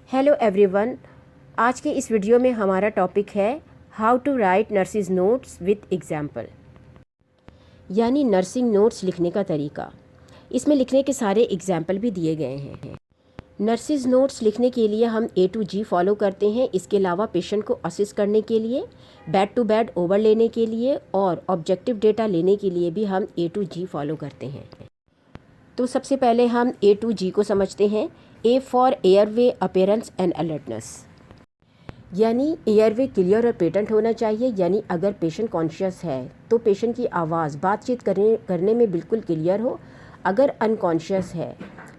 Hello everyone, आज के इस वीडियो में हमारा टॉपिक है how to write nurses notes with example, यानी नर्सिंग नोट्स लिखने का तरीका। इसमें लिखने के सारे एग्जाम्पल भी दिए गए हैं। नर्सिस नोट्स लिखने के लिए हम A to G फॉलो करते हैं। इसके अलावा पेशेंट को असिस्ट करने के लिए, बेड टू बेड ओवर लेने के लिए और ऑब्जेक्टिव डेटा लेने के लिए भी हम A to G फॉलो करते हैं। तो सबसे पहले हम A to G को समझते हैं। A for airway appearance and alertness, यानी एयरवे क्लियर और पेटेंट होना चाहिए। यानी अगर पेशेंट कॉन्शियस है तो पेशेंट की आवाज़ बातचीत करने में बिल्कुल क्लियर हो। अगर अनकॉन्शियस है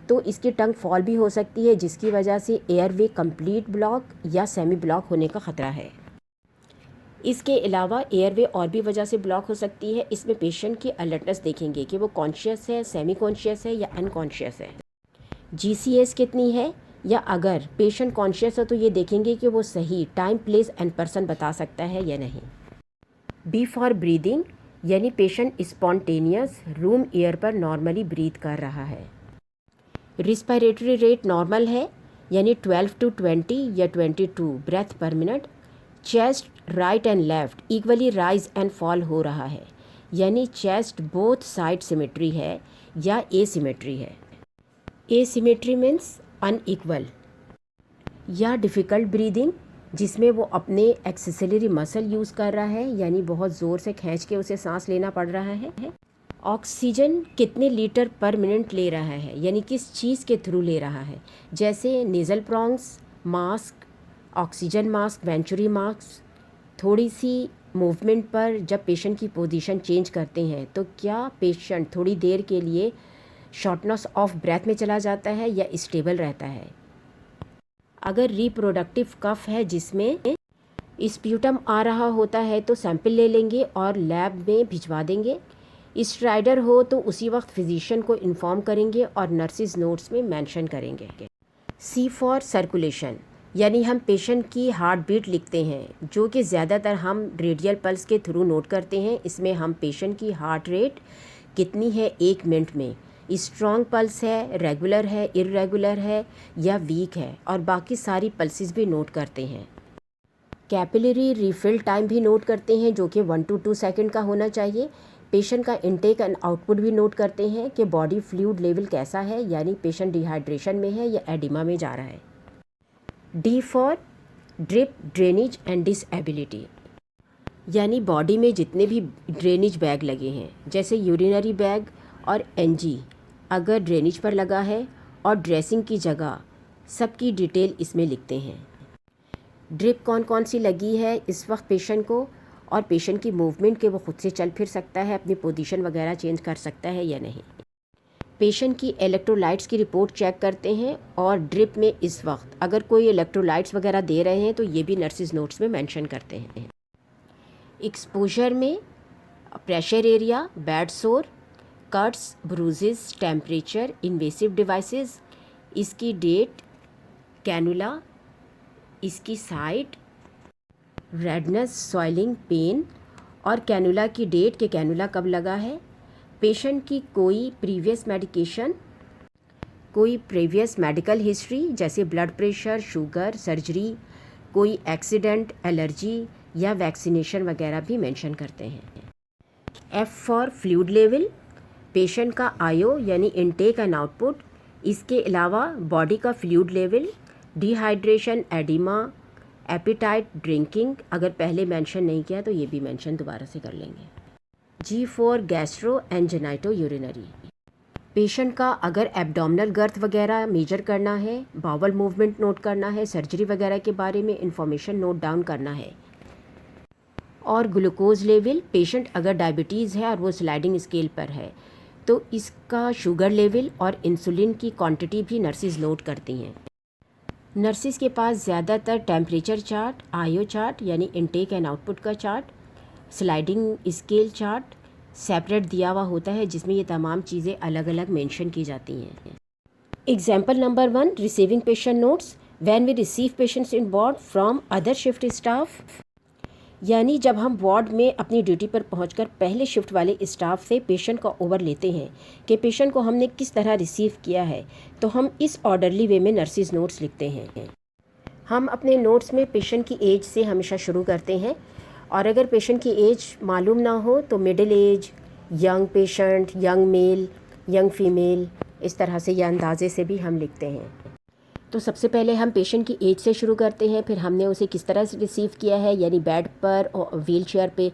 तो इसकी टंग फॉल भी हो सकती है, जिसकी वजह से एयरवे कंप्लीट ब्लॉक या सेमी ब्लॉक होने का ख़तरा है। इसके अलावा एयरवे और भी वजह से ब्लॉक हो सकती है। इसमें पेशेंट की अलर्टनेस देखेंगे कि वो कॉन्शियस है, सेमी कॉन्शियस है या अनकॉन्शियस है। GCS कितनी है, या अगर पेशेंट कॉन्शियस है तो ये देखेंगे कि वो सही टाइम, प्लेस एंड पर्सन बता सकता है या नहीं। B फॉर ब्रीदिंग, यानी पेशेंट स्पॉन्टेनियस रूम एयर पर नॉर्मली ब्रीथ कर रहा है। रिस्पिरेटरी रेट नॉर्मल है, यानी 12 to 20 या 22 breath per minute. Chest right and left equally rise and fall हो रहा है, यानी चेस्ट बोथ साइड सिमेट्री है या एसिमेट्री है। एसिमेट्री मीन्स अनइक्वल या डिफ़िकल्ट ब्रीदिंग, जिसमें वो अपने एक्सेसरी मसल यूज़ कर रहा है, यानी बहुत ज़ोर से खींच के उसे सांस लेना पड़ रहा है। ऑक्सीजन कितने लीटर पर मिनट ले रहा है, यानी किस चीज़ के थ्रू ले रहा है, जैसे nasal prongs, mask, oxygen mask, venturi mask. थोड़ी सी मूवमेंट पर जब पेशेंट की पोजीशन चेंज करते हैं तो क्या पेशेंट थोड़ी देर के लिए शॉर्टनेस ऑफ ब्रेथ में चला जाता है या स्टेबल रहता है। अगर रिप्रोडक्टिव कफ है जिसमें स्प्यूटम आ रहा होता है तो सैंपल ले लेंगे और लैब में भिजवा देंगे। स्ट्राइडर हो तो उसी वक्त फिजिशियन को इन्फॉर्म करेंगे और नर्सिस नोट्स में मेंशन करेंगे। C फॉर सर्कुलेशन, यानी हम पेशेंट की हार्ट बीट लिखते हैं, जो कि ज़्यादातर हम रेडियल पल्स के थ्रू नोट करते हैं। इसमें हम पेशेंट की हार्ट रेट कितनी है 1 मिनट में, स्ट्रॉन्ग पल्स है, रेगुलर है, इर्रेगुलर है या वीक है, और बाकी सारी पल्सेस भी नोट करते हैं। कैपिलरी रिफिल टाइम भी नोट करते हैं, जो कि 1 to 2 सेकंड का होना चाहिए। पेशेंट का इनटेक एंड आउटपुट भी नोट करते हैं कि बॉडी फ्लूइड लेवल कैसा है, यानी पेशेंट डिहाइड्रेशन में है या एडिमा में जा रहा है। D for drip drainage and disability, यानी बॉडी में जितने भी ड्रेनेज बैग लगे हैं, जैसे यूरिनरी बैग और NG, अगर ड्रेनेज पर लगा है और ड्रेसिंग की जगह, सबकी डिटेल इसमें लिखते हैं। ड्रिप कौन कौन सी लगी है इस वक्त पेशेंट को, और पेशेंट की मूवमेंट के वो खुद से चल फिर सकता है, अपनी पोजीशन वगैरह चेंज कर सकता है या नहीं। पेशेंट की इलेक्ट्रोलाइट्स की रिपोर्ट चेक करते हैं, और ड्रिप में इस वक्त अगर कोई इलेक्ट्रोलाइट्स वगैरह दे रहे हैं तो ये भी नर्सिस नोट्स में मेंशन करते हैं। एक्सपोजर में प्रेशर एरिया, बेड सोर, cuts, bruises, temperature, invasive devices, इसकी डेट, कैनुला, इसकी साइट, रेडनेस, सॉइलिंग, पेन, और कैनुला की डेट कि कैनुला कब लगा है। पेशेंट की कोई प्रीवियस मेडिकेशन, कोई प्रीवियस मेडिकल हिस्ट्री जैसे ब्लड प्रेशर, शुगर, सर्जरी, कोई एक्सीडेंट, एलर्जी या वैक्सीनेशन वगैरह भी मेंशन करते हैं। F for fluid level, patient का आयो यानी इनटेक एंड आउटपुट। इसके अलावा बॉडी का fluid level, dehydration, oedema, appetite, drinking, अगर पहले मेंशन नहीं किया तो ये भी मेंशन दोबारा से कर लेंगे। G फॉर गैस्ट्रो एंजाइनो यूरिनरी, पेशेंट का अगर एब्डोमिनल गर्थ वगैरह मेजर करना है, बावल मूवमेंट नोट करना है, सर्जरी वगैरह के बारे में इंफॉर्मेशन नोट डाउन करना है। और ग्लूकोज लेवल, पेशेंट अगर डायबिटीज़ है और वो स्लाइडिंग स्केल पर है तो इसका शुगर लेवल और इंसुलिन की क्वांटिटी भी नर्सिस नोट करती हैं। नर्सिस के पास ज़्यादातर टेम्परेचर चार्ट, आयो चार्ट यानी इनटेक एंड आउटपुट का chart, sliding scale chart separate दिया हुआ होता है, जिसमें ये तमाम चीज़ें अलग अलग मेंशन की जाती हैं। Example number 1, receiving patient notes when we receive patients in ward from other shift staff, यानी जब हम वार्ड में अपनी ड्यूटी पर पहुंचकर पहले शिफ्ट वाले स्टाफ से पेशेंट का ओवर लेते हैं कि पेशेंट को हमने किस तरह रिसीव किया है, तो हम इस ऑर्डरली वे में नर्सिस नोट्स लिखते हैं। हम अपने नोट्स में पेशेंट की एज से हमेशा शुरू करते हैं, और अगर पेशेंट की एज मालूम ना हो तो middle age, young patient, young mail, young female, इस तरह से या अंदाज़े से भी हम लिखते हैं। तो सबसे पहले हम पेशेंट की एज से शुरू करते हैं, फिर हमने उसे किस तरह से रिसीव किया है, यानी बेड पर, व्हील चेयर पे,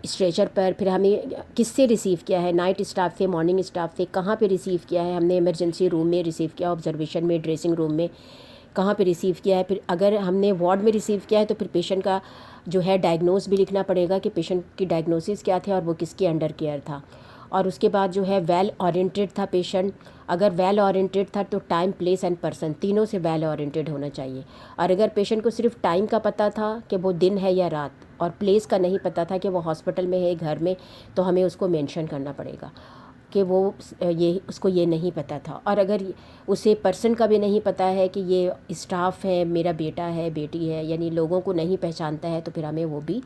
स्ट्रेचर पर, फिर हमें किससे रिसीव किया है, नाइट स्टाफ से, मॉर्निंग स्टाफ से, कहाँ पे रिसीव किया है, हमने इमरजेंसी रूम में रिसीव किया, ऑब्जर्वेशन में, ड्रेसिंग रूम में, कहाँ पे रिसीव किया है। फिर अगर हमने वार्ड में रिसीव किया है तो फिर पेशेंट का जो है डायग्नोस भी लिखना पड़ेगा कि पेशेंट की डायग्नोसिस क्या थे और वो किसके अंडर केयर था। और उसके बाद जो है वेल ओरिएंटेड था पेशेंट, अगर वेल ओरिएंटेड था तो टाइम, प्लेस एंड पर्सन, तीनों से वेल ओरिएंटेड होना चाहिए। और अगर पेशेंट को सिर्फ टाइम का पता था कि वो दिन है या रात, और प्लेस का नहीं पता था कि वो हॉस्पिटल में है, घर में, तो हमें उसको मेंशन करना पड़ेगा कि वो ये उसको ये नहीं पता था। और अगर उसे पर्सन का भी नहीं पता है कि ये स्टाफ है, मेरा बेटा है, बेटी है, यानी लोगों को नहीं पहचानता है, तो फिर हमें वो भी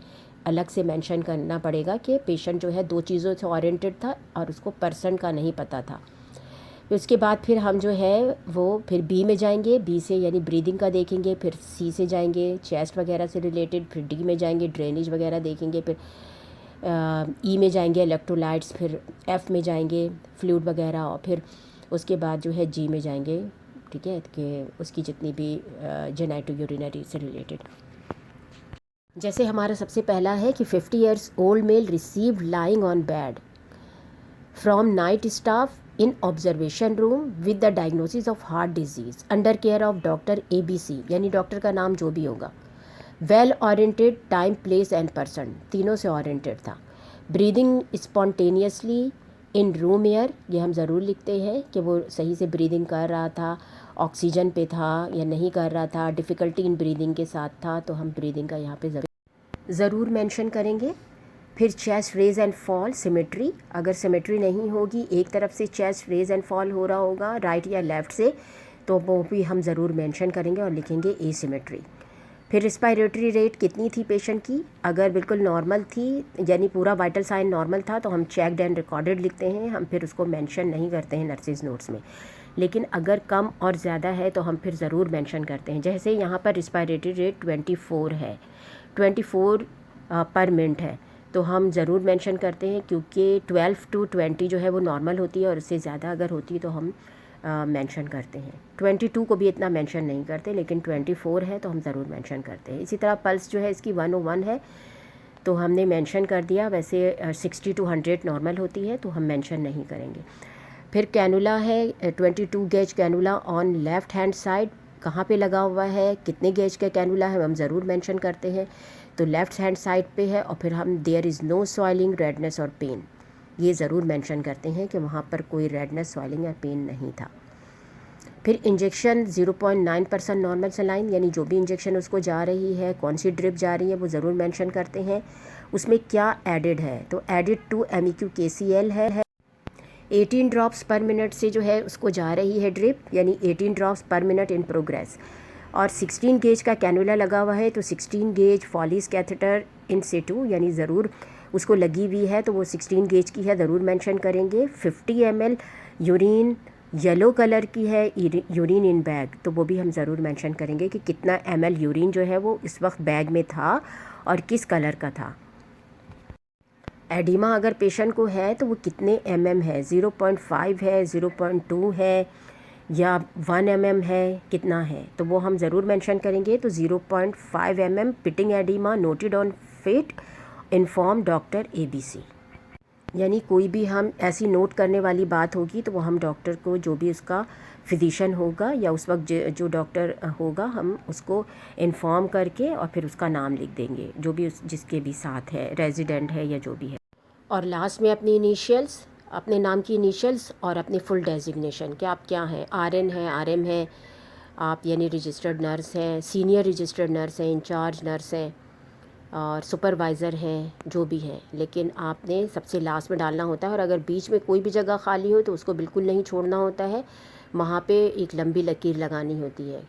अलग से मेंशन करना पड़ेगा कि पेशेंट जो है दो चीज़ों से ओरिएंटेड था और उसको पर्सन का नहीं पता था। उसके बाद फिर हम जो है वो फिर बी में जाएंगे, बी से यानी ब्रीदिंग का देखेंगे, फिर सी से जाएंगे चेस्ट वगैरह से रिलेटेड, फिर डी में जाएंगे ड्रेनेज वगैरह देखेंगे, फिर ई में जाएंगे इलेक्ट्रोलाइट्स, फिर एफ़ में जाएंगे फ्लूइड वगैरह, और फिर उसके बाद जो है जी में जाएंगे, ठीक है, कि उसकी जितनी भी जेनेटो यूरिनरी से रिलेटेड। जैसे हमारा सबसे पहला है कि 50 years old mail receive lying on bed from night staff in observation room with the diagnosis of heart disease under care of doctor ABC, यानी डॉक्टर का नाम जो भी होगा। Well oriented, time, place and person, तीनों से oriented था। Breathing spontaneously in room air, ये हम ज़रूर लिखते हैं कि वो सही से ब्रीदिंग कर रहा था, ऑक्सीजन पे था या नहीं कर रहा था, डिफ़िकल्टी इन ब्रीदिंग के साथ था, तो हम ब्रीदिंग का यहाँ पे ज़रूर मेंशन करेंगे। फिर chest raise and fall, symmetry, अगर सिमेट्री नहीं होगी, एक तरफ से चेस्ट रेज एंड फॉल हो रहा होगा राइट या लेफ़्ट से, तो वो भी हम ज़रूर मेंशन करेंगे और लिखेंगे एसिमेट्री। फिर रिस्पायरेटरी रेट कितनी थी पेशेंट की, अगर बिल्कुल नॉर्मल थी यानी पूरा वाइटल साइन नॉर्मल था तो हम चेक्ड एंड रिकॉर्डेड लिखते हैं, हम फिर उसको मेंशन नहीं करते हैं नर्सिस नोट्स में। लेकिन अगर कम और ज़्यादा है तो हम फिर ज़रूर मेंशन करते हैं। जैसे यहाँ पर रिस्पायरेटरी रेट 24 है, 24 पर मिनट है, तो हम ज़रूर मेंशन करते हैं, क्योंकि 12 to 20 जो है वो नॉर्मल होती है और उससे ज़्यादा अगर होती है तो हम मेंशन करते हैं। 22 को भी इतना मेंशन नहीं करते, लेकिन 24 है तो हम ज़रूर मेंशन करते हैं। इसी तरह पल्स जो है इसकी 101 है तो हमने मेंशन कर दिया, वैसे 60 to 100 नॉर्मल होती है तो हम मेंशन नहीं करेंगे। फिर कैनुला है 22 gauge cannula on left hand side, कहाँ पे लगा हुआ है, कितने गेज का कैनुला है, हम ज़रूर मेंशन करते हैं, तो लेफ़्ट हैंड साइड पे है। और फिर हम there is no swelling, redness और पेन, ये ज़रूर मेंशन करते हैं कि वहाँ पर कोई रेडनेस, स्वेलिंग या पेन नहीं था। फिर इंजेक्शन 0.9% नॉर्मल सलाइन, यानी जो भी इंजेक्शन उसको जा रही है, कौन सी ड्रिप जा रही है, वो ज़रूर मेंशन करते हैं। उसमें क्या एडिड है, तो एडिड टू MEQ KCL है। 18 ड्रॉप्स पर मिनट से जो है उसको जा रही है ड्रिप, यानी 18 ड्रॉप्स पर मिनट इन प्रोग्रेस। और 16 गेज का कैनुला लगा हुआ है तो 16 गेज फॉलिस कैथेटर इन सिटू, यानी ज़रूर उसको लगी हुई है तो वो 16 गेज की है, ज़रूर मेंशन करेंगे। 50 ml यूरिन येलो कलर की है, यूरिन इन बैग, तो वो भी हम ज़रूर मेंशन करेंगे कि कितना ml यूरिन जो है वो इस वक्त बैग में था और किस कलर का था। एडिमा अगर पेशेंट को है तो वो कितने mm है, 0.5 है, 0.2 है या 1 mm है, कितना है, तो वो हम ज़रूर मेंशन करेंगे। तो 0.5 mm pitting oedema noted on fit, inform doctor ABC, यानी कोई भी हम ऐसी नोट करने वाली बात होगी तो वो हम डॉक्टर को, जो भी उसका फिजिशियन होगा या उस वक्त जो डॉक्टर होगा, हम उसको इन्फॉर्म करके और फिर उसका नाम लिख देंगे, जो भी जिसके भी साथ है, रेजिडेंट है या जो भी है। और लास्ट में अपनी इनिशियल्स, अपने नाम की इनिशियल्स और अपनी फुल डेजिग्नेशन कि आप क्या हैं, RN है, RM है आप, यानी रजिस्टर्ड नर्स हैं, सीनियर रजिस्टर्ड नर्स हैं, इंचार्ज नर्स हैं और सुपरवाइज़र हैं, जो भी हैं, लेकिन आपने सबसे लास्ट में डालना होता है। और अगर बीच में कोई भी जगह खाली हो तो उसको बिल्कुल नहीं छोड़ना होता है, वहाँ पे एक लंबी लकीर लगानी होती है,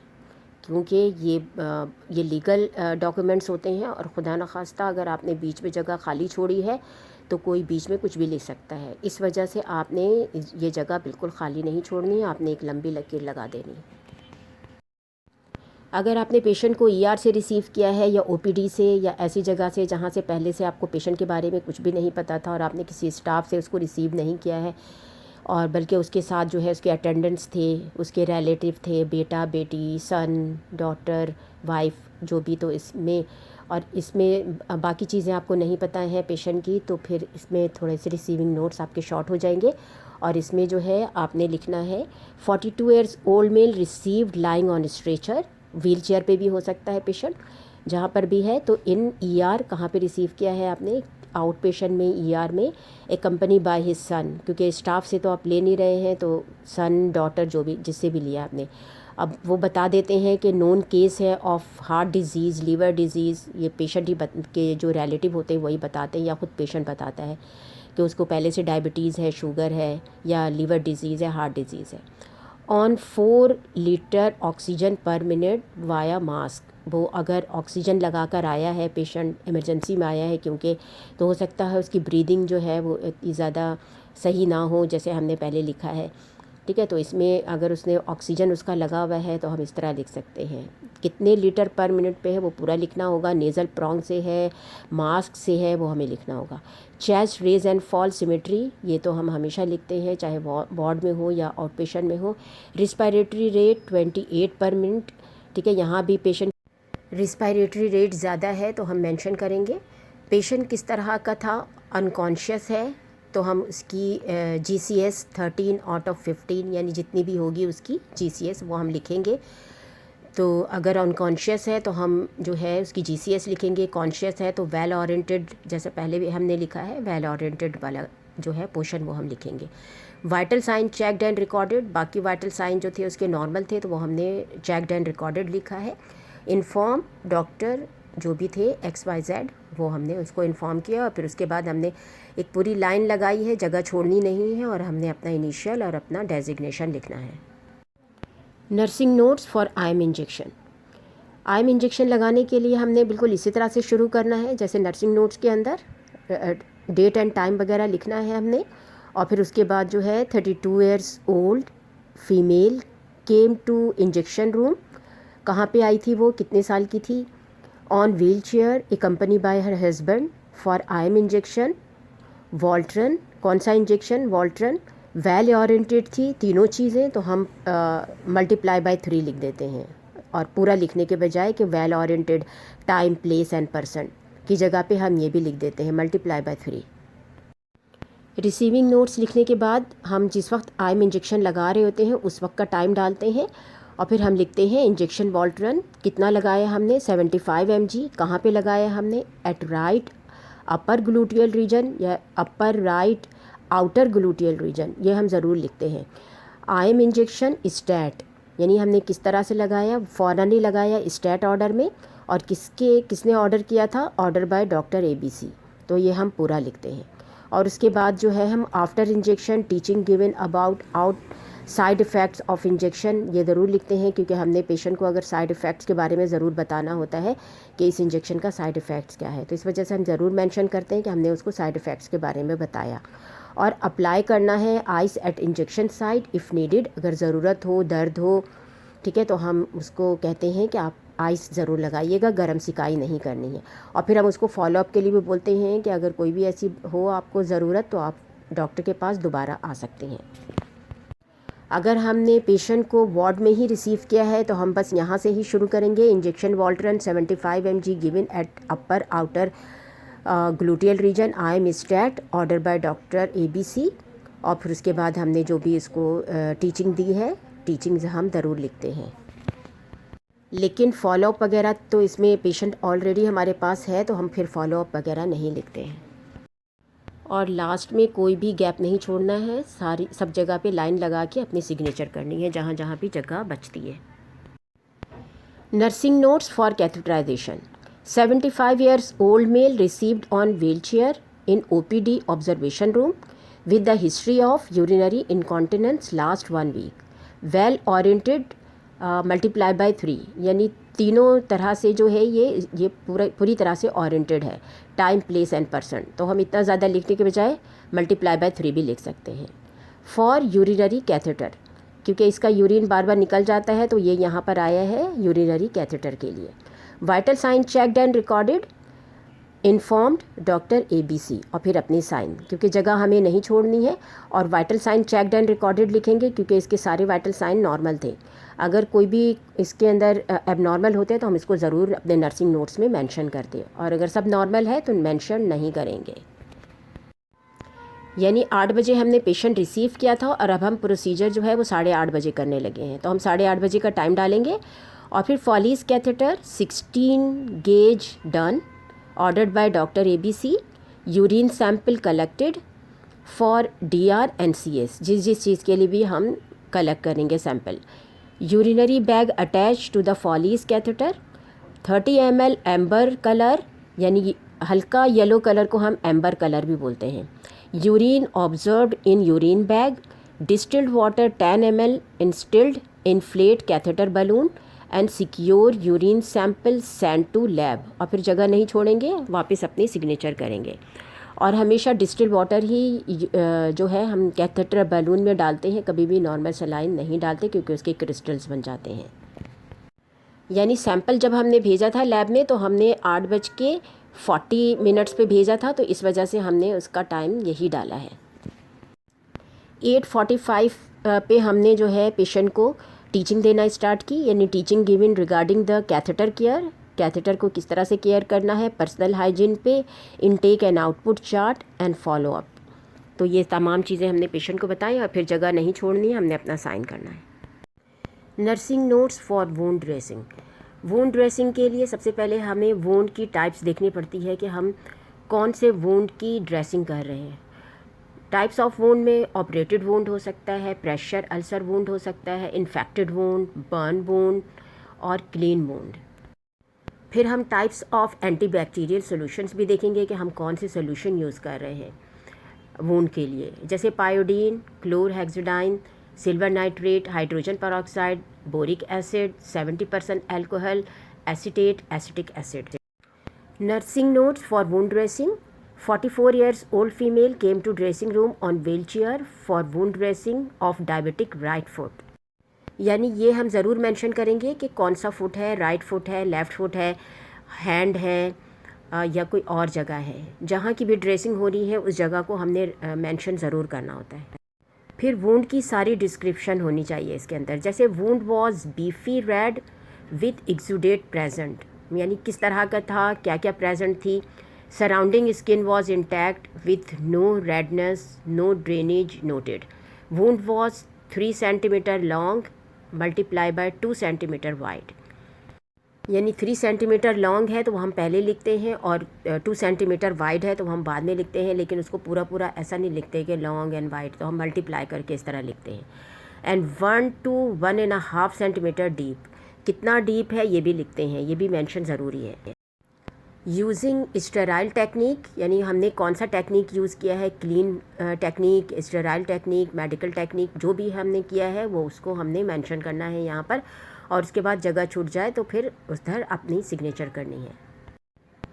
क्योंकि ये लीगल डॉक्यूमेंट्स होते हैं और खुदा न खास्ता अगर आपने बीच में जगह खाली छोड़ी है तो कोई बीच में कुछ भी लिख सकता है। इस वजह से आपने ये जगह बिल्कुल खाली नहीं छोड़नी है, आपने एक लंबी लकीर लगा देनी है। अगर आपने पेशेंट को ईआर से रिसीव किया है या ओपीडी से या ऐसी जगह से जहाँ से पहले से आपको पेशेंट के बारे में कुछ भी नहीं पता था और आपने किसी स्टाफ से उसको रिसीव नहीं किया है, और बल्कि उसके साथ जो है उसके अटेंडेंट्स थे, उसके रिलेटिव थे, बेटा बेटी, सन, डॉटर, वाइफ, जो भी, तो इसमें बाकी चीज़ें आपको नहीं पता हैं पेशेंट की, तो फिर इसमें थोड़े से रिसीविंग नोट्स आपके शॉर्ट हो जाएंगे। और इसमें जो है आपने लिखना है 42 years old male received lying on stretcher, wheel chair पर भी हो सकता है पेशेंट, जहाँ पर भी है। तो इन ईआर कहाँ पे रिसीव किया है आपने? आउट पेशेंट में, ईआर में, एक कंपनी बाय हिज सन, क्योंकि स्टाफ से तो आप ले नहीं रहे हैं, तो सन, डॉटर, जो भी, जिससे भी लिया आपने। अब वो बता देते हैं कि नोन केस है of heart disease, liver disease, ये पेशेंट ही के जो रिलेटिव होते हैं वही बताते हैं, या खुद पेशेंट बताता है कि उसको पहले से डायबिटीज़ है, शुगर है, या लीवर डिजीज़ है, हार्ट डिजीज़ है। ऑन 4 लीटर ऑक्सीजन पर मिनट वाया मास्क, वो अगर ऑक्सीजन लगा कर आया है, पेशेंट इमरजेंसी में आया है क्योंकि, तो हो सकता है उसकी ब्रीदिंग जो है वो इतनी ज़्यादा सही ना हो जैसे हमने पहले लिखा है, ठीक है। तो इसमें अगर उसने ऑक्सीजन उसका लगा हुआ है तो हम इस तरह लिख सकते हैं। कितने लीटर पर मिनट पे है वो पूरा लिखना होगा, नेज़ल प्रॉन्ग से है, मास्क से है, वो हमें लिखना होगा। Chest raise and fall symmetry, ये तो हम हमेशा लिखते हैं चाहे वार्ड में हो या आउट पेशेंट में हो। रिस्पायरेटरी रेट 28 पर मिनट, ठीक है, यहाँ भी पेशेंट रिस्पायरेटरी रेट ज़्यादा है तो हम मेंशन करेंगे। पेशेंट किस तरह का था? अनकॉन्शियस है, तो हम उसकी GCS 13 आउट ऑफ 15, यानी जितनी भी होगी उसकी GCS वो हम लिखेंगे। तो अगर अनकॉन्शियस है तो हम जो है उसकी GCS लिखेंगे, कॉन्शियस है तो वेल ओरिएंटेड, जैसे पहले भी हमने लिखा है, वेल ओरिएंटेड वाला जो है पोर्शन वो हम लिखेंगे। Vital sign checked and recorded, बाकी वाइटल साइन जो थे उसके नॉर्मल थे तो वो हमने चेकड एंड रिकॉर्डेड लिखा है। इन्फॉर्म डॉक्टर जो भी थे XYZ, वो हमने उसको इन्फॉर्म किया, और फिर उसके बाद हमने एक पूरी लाइन लगाई है, जगह छोड़नी नहीं है, और हमने अपना इनिशियल और अपना डेजिग्नेशन लिखना है। Nursing notes for IM injection, IM injection लगाने के लिए हमने बिल्कुल इसी तरह से शुरू करना है जैसे नर्सिंग नोट्स के अंदर डेट एंड टाइम वगैरह लिखना है हमने। और फिर उसके बाद जो है 32 years old female came to injection room, कहाँ पे आई थी वो, कितने साल की थी। On wheel chair accompanied by her husband for IM injection. Voltaren, कौन सा इंजेक्शन? वॉल्ट्रन। वेल ओरिएंटेड थी, तीनों चीज़ें, तो हम मल्टीप्लाई बाय 3 लिख देते हैं, और पूरा लिखने के बजाय कि well oriented time, place and person की जगह पे हम ये भी लिख देते हैं मल्टीप्लाई बाय 3। रिसीविंग नोट्स लिखने के बाद हम जिस वक्त आईएम इंजेक्शन लगा रहे होते हैं उस वक्त का टाइम डालते हैं, और फिर हम लिखते हैं इंजेक्शन वॉल्ट्रन कितना लगाया हमने, 75 mg, कहाँ पे लगाया हमने, at right upper gluteal region या upper right outer gluteal region, ये हम ज़रूर लिखते हैं। आईएम इंजेक्शन स्टैट, यानी हमने किस तरह से लगाया, फ़ौरन ही लगाया स्टैट ऑर्डर में, और किसने ऑर्डर किया था, ऑर्डर बाय डॉक्टर ABC, तो ये हम पूरा लिखते हैं। और उसके बाद जो है हम after injection teaching given about out side effects of injection, ये ज़रूर लिखते हैं क्योंकि हमने पेशेंट को अगर साइड इफ़ेक्ट्स के बारे में ज़रूर बताना होता है कि इस इंजेक्शन का साइड इफ़ेक्ट्स क्या है, तो इस वजह से हम ज़रूर मेंशन करते हैं कि हमने उसको साइड इफ़ेक्ट्स के बारे में बताया। और अप्लाई करना है ice eight injection site if needed, अगर ज़रूरत हो, दर्द हो, ठीक है, तो हम उसको कहते हैं कि आप आइस ज़रूर लगाइएगा, गर्म सिकाई नहीं करनी है। और फिर हम उसको फॉलोअप के लिए भी बोलते हैं कि अगर कोई भी ऐसी हो आपको ज़रूरत तो आप डॉक्टर के पास दोबारा आ सकते हैं। अगर हमने पेशेंट को वार्ड में ही रिसीव किया है तो हम बस यहाँ से ही शुरू करेंगे। Injection Voltaren 75 mg given at upper outer gluteal region, IM stat, order by doctor ABC, और फिर उसके बाद हमने जो भी इसको टीचिंग दी है, टीचिंग्स हम ज़रूर लिखते हैं। लेकिन फॉलोअप वगैरह तो इसमें पेशेंट ऑलरेडी हमारे पास है तो हम फिर फॉलोअप वगैरह नहीं लिखते हैं। और लास्ट में कोई भी गैप नहीं छोड़ना है, सब जगह पे लाइन लगा के अपनी सिग्नेचर करनी है जहाँ जहाँ भी जगह बचती है। Nursing notes for catheterization, 75 years old male received on wheel chair in OPD observation room with the history of urinary incontinence last 1 week, well oriented multiply by 3, यानी तीनों तरह से जो है ये पूरी तरह से ओरिएंटेड है, टाइम, प्लेस एंड पर्सन, तो हम इतना ज़्यादा लिखने के बजाय मल्टीप्लाई बाय 3 भी लिख सकते हैं। फॉर यूरिनरी कैथेटर, क्योंकि इसका यूरिन बार बार निकल जाता है, तो ये यहाँ पर आया है यूरिनरी कैथेटर के लिए। Vital sign checked and recorded, informed doctor ABC, और फिर अपनी साइन, क्योंकि जगह हमें नहीं छोड़नी है। और vital sign checked and recorded लिखेंगे क्योंकि इसके सारे वाइटल साइन नॉर्मल थे। अगर कोई भी इसके अंदर एबनॉर्मल होते हैं तो हम इसको ज़रूर अपने नर्सिंग नोट्स में मेंशन करते हैं, और अगर सब नॉर्मल है तो मेंशन नहीं करेंगे। यानी 8 बजे हमने पेशेंट रिसीव किया था और अब हम प्रोसीजर जो है वो 8:30 बजे करने लगे हैं, तो हम 8:30 बजे का टाइम डालेंगे। और फिर follies catheter 16 gauge done, ordered by Dr. ABC, urine sample collected for DR NCS, जिस चीज़ के लिए भी हम कलेक्ट करेंगे sample. Urinary bag attach to the Foley's catheter, 30 ml amber colour, यानी हल्का येलो कलर को हम एम्बर कलर भी बोलते हैं। Urine observed in urine bag, distilled water 10 ml instilled, inflate catheter balloon and secure urine sample send to lab. और फिर जगह नहीं छोड़ेंगे, वापस अपनी सिग्नेचर करेंगे। और हमेशा डिस्टिल्ड वाटर ही जो है हम कैथेटर बलून में डालते हैं, कभी भी नॉर्मल सलाइन नहीं डालते क्योंकि उसके क्रिस्टल्स बन जाते हैं। यानी सैंपल जब हमने भेजा था लैब में तो हमने 8:40 पे भेजा था, तो इस वजह से हमने उसका टाइम यही डाला है। 8:45 पे हमने जो है पेशेंट को टीचिंग देना स्टार्ट की, यानी teaching given regarding the catheter care, catheter को किस तरह से केयर करना है, पर्सनल हाइजीन पे, intake and output chart and follow up. तो ये तमाम चीज़ें हमने पेशेंट को बताई, और फिर जगह नहीं छोड़नी है, हमने अपना साइन करना है। Nursing notes for wound dressing. Wound dressing के लिए सबसे पहले हमें वुंड की टाइप्स देखनी पड़ती है कि हम कौन से वुंड की ड्रेसिंग कर रहे हैं। टाइप्स ऑफ वुंड में ऑपरेटेड वुंड हो सकता है, प्रेशर अल्सर वुंड हो सकता है, इन्फेक्टेड वुंड, बर्न वुंड और क्लीन वुंड। फिर हम टाइप्स ऑफ एंटीबैक्टीरियल सॉल्यूशंस भी देखेंगे कि हम कौन से सॉल्यूशन यूज़ कर रहे हैं वुंड के लिए, जैसे पायोडीन, chlorhexidine, silver nitrate, hydrogen peroxide, boric acid, 70% alcohol, acetate, acetic acid. Nursing notes for wound dressing. 44 years old female came to dressing room on wheelchair for wound dressing of diabetic right foot। यानी ये हम ज़रूर mention करेंगे कि कौन सा foot है, right foot है, लेफ़्ट फुट है, हैंड है या कोई और जगह है। जहाँ की भी ड्रेसिंग हो रही है उस जगह को हमने मेंशन ज़रूर करना होता है। फिर वुंड की सारी डिस्क्रिप्शन होनी चाहिए इसके अंदर, जैसे wound was beefy red with exudate present, यानी किस तरह का था, क्या क्या प्रेजेंट थी। Surrounding skin was intact with no redness, no drainage noted. Wound was 3 centimeter long multiply by 2 centimeter wide, यानी 3 centimeter लॉन्ग है तो वो हम पहले लिखते हैं, और 2 centimeter वाइड है तो हम बाद में लिखते हैं, लेकिन उसको पूरा पूरा ऐसा नहीं लिखते कि लॉन्ग एंड वाइड, तो हम मल्टीप्लाई करके इस तरह लिखते हैं। एंड 1 to 1.5 centimeter डीप, कितना डीप है ये भी लिखते हैं, ये भी मेंशन ज़रूरी है। यूजिंग स्टेराइल टेक्निक, यानी हमने कौन सा टेक्निक यूज़ किया है, clean technique, sterile technique, medical technique, जो भी हमने किया है वो उसको हमने मेंशन करना है यहाँ पर। और उसके बाद जगह छूट जाए तो फिर उधर अपनी सिग्नेचर करनी है।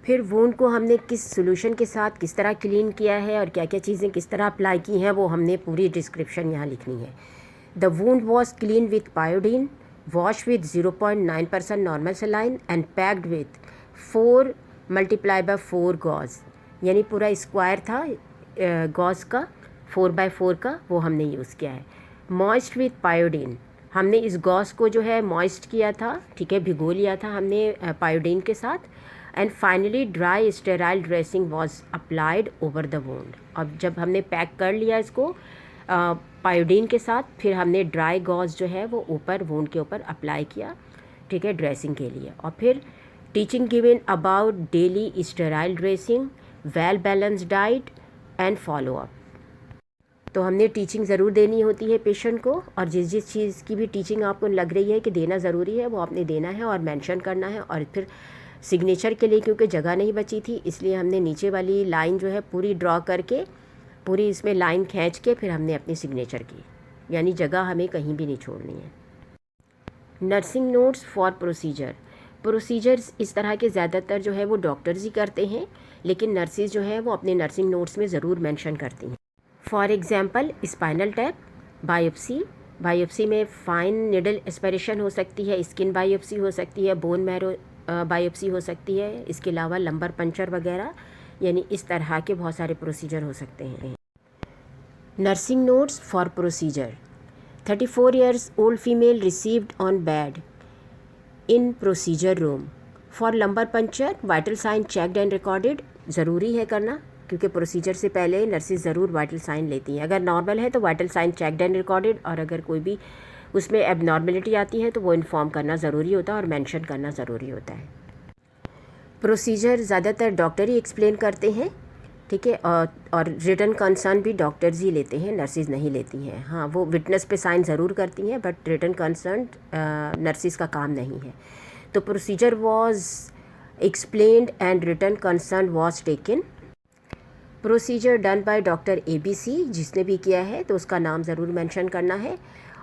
फिर वुंड को हमने किस सोल्यूशन के साथ किस तरह क्लीन किया है और क्या क्या चीज़ें किस तरह अप्लाई की हैं वो हमने पूरी डिस्क्रिप्शन यहाँ लिखनी है। The wound was clean with Pyodine, wash with 0.9% normal saline and packed with 4 multiply by 4 gauze, यानी पूरा स्क्वायर था गॉज का 4x4 का, वो हमने यूज़ किया है। मॉइस्ट विथ पायोडीन, हमने इस गॉस को जो है मॉइस्ट किया था, ठीक है, भिगो लिया था हमने पायोडीन के साथ। And finally dry sterile dressing was applied over the wound. अब जब हमने पैक कर लिया इसको पायोडीन के साथ, फिर हमने ड्राई गॉज जो है वो ऊपर वुंड के ऊपर अप्लाई किया, ठीक है, ड्रेसिंग के लिए। और फिर teaching given about daily sterile dressing, well balance diet and follow up. तो हमने टीचिंग ज़रूर देनी होती है पेशेंट को, और जिस जिस चीज़ की भी टीचिंग आपको लग रही है कि देना ज़रूरी है वो आपने देना है और मेंशन करना है। और फिर सिग्नेचर के लिए क्योंकि जगह नहीं बची थी इसलिए हमने नीचे वाली लाइन जो है पूरी ड्रॉ करके पूरी इसमें लाइन खींच के फिर हमने अपनी सिग्नेचर की, यानी जगह हमें कहीं भी नहीं छोड़नी है। Nursing notes for procedure. Procedures इस तरह के ज़्यादातर जो है वो डॉक्टर्स ही करते हैं, लेकिन नर्सिस जो है वो अपने नर्सिंग नोट्स में ज़रूर मेंशन करती हैं। For example spinal tap, biopsy, biopsy में फाइन निडल एस्पिरेशन हो सकती है, स्किन बायोप्सी हो सकती है, बोन मैरो बायोप्सी हो सकती है, इसके अलावा लंबर पंचर वगैरह, यानी इस तरह के बहुत सारे प्रोसीजर हो सकते हैं। Nursing notes for procedure. 34 years old female received on bed in procedure room for lumbar puncture, vital sign checked and recorded। ज़रूरी है करना, क्योंकि प्रोसीजर से पहले नर्सेज ज़रूर वाइटल साइन लेती हैं। अगर नॉर्मल है तो vital sign checked and recorded, और अगर कोई भी उसमें एबनॉर्मलिटी आती है तो वो इन्फॉर्म करना ज़रूरी होता है और मेंशन करना ज़रूरी होता है। प्रोसीजर ज़्यादातर डॉक्टर ही एक्सप्लेन करते हैं, ठीक है, और रिटन कंसर्न भी डॉक्टर्स ही लेते हैं, नर्सेज नहीं लेती हैं। हाँ, वो विटनेस पे साइन ज़रूर करती हैं, बट रिटन कंसर्न नर्सेज का काम नहीं है। तो procedure was explained and written concern was taken. Procedure done by doctor ABC, जिसने भी किया है तो उसका नाम ज़रूर मेंशन करना है।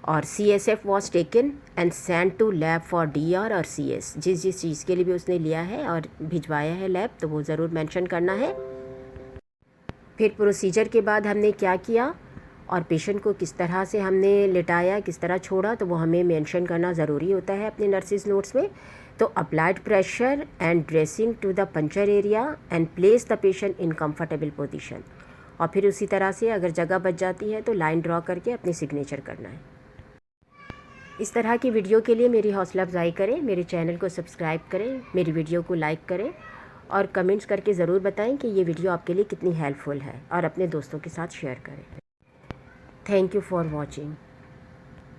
और CSF was taken and send to lab for DR और CS, जिस चीज़ के लिए भी उसने लिया है और भिजवाया है लैब, तो वो ज़रूर मेंशन करना है। फिर प्रोसीजर के बाद हमने क्या किया और पेशेंट को किस तरह से हमने लिटाया, किस तरह छोड़ा, तो वो हमें मेंशन करना ज़रूरी होता है अपने नर्सिस नोट्स में। तो applied pressure and dressing to the puncture area and place the patient in comfortable position. और फिर उसी तरह से अगर जगह बच जाती है तो लाइन ड्रॉ करके अपनी सिग्नेचर करना है। इस तरह की वीडियो के लिए मेरी हौसला अफजाई करें, मेरे चैनल को सब्सक्राइब करें, मेरी वीडियो को लाइक करें और कमेंट्स करके ज़रूर बताएं कि ये वीडियो आपके लिए कितनी हेल्पफुल है, और अपने दोस्तों के साथ शेयर करें। Thank you for watching.